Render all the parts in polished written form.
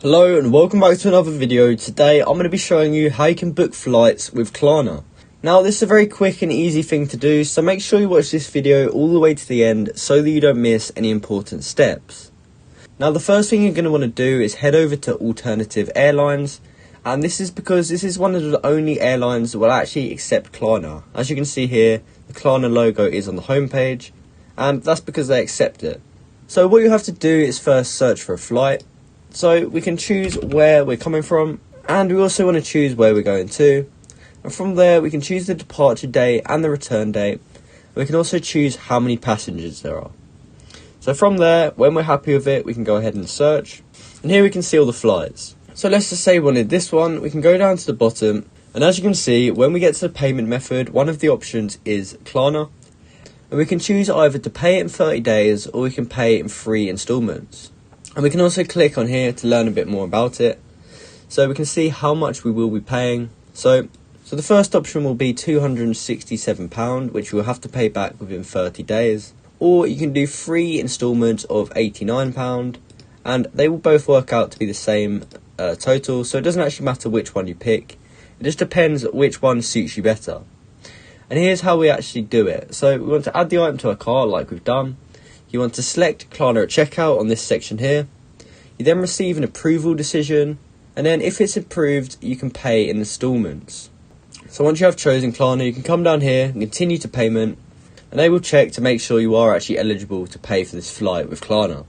Hello and welcome back to another video. Today I'm going to be showing you how you can book flights with Klarna. Now this is a very quick and easy thing to do, so make sure you watch this video all the way to the end so that you don't miss any important steps. Now the first thing you're going to want to do is head over to alternative airlines, and this is because this is one of the only airlines that will actually accept Klarna. As you can see here, the Klarna logo is on the homepage, and that's because they accept it. So what you have to do is first search for a flight. So we can choose where we're coming from, and we also want to choose where we're going to. And from there we can choose the departure date and the return date. We can also choose how many passengers there are. So from there, when we're happy with it, we can go ahead and search. And here we can see all the flights. So let's just say we wanted this one. We can go down to the bottom, and as you can see, when we get to the payment method, one of the options is Klarna. And we can choose either to pay it in 30 days or we can pay it in 3 installments. And we can also click on here to learn a bit more about it. So we can see how much we will be paying. So the first option will be £267, which you will have to pay back within 30 days. Or you can do 3 installments of £89, and they will both work out to be the same total. So it doesn't actually matter which one you pick. It just depends which one suits you better. And here's how we actually do it. So we want to add the item to our cart like we've done. You want to select Klarna at checkout on this section here. You then receive an approval decision, and then if it's approved, you can pay in installments. So once you have chosen Klarna, you can come down here and continue to payment, and they will check to make sure you are actually eligible to pay for this flight with Klarna.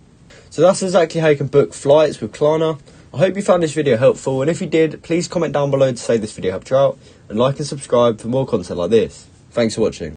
So that's exactly how you can book flights with Klarna. I hope you found this video helpful, and if you did, please comment down below to say this video helped you out, and like and subscribe for more content like this. Thanks for watching.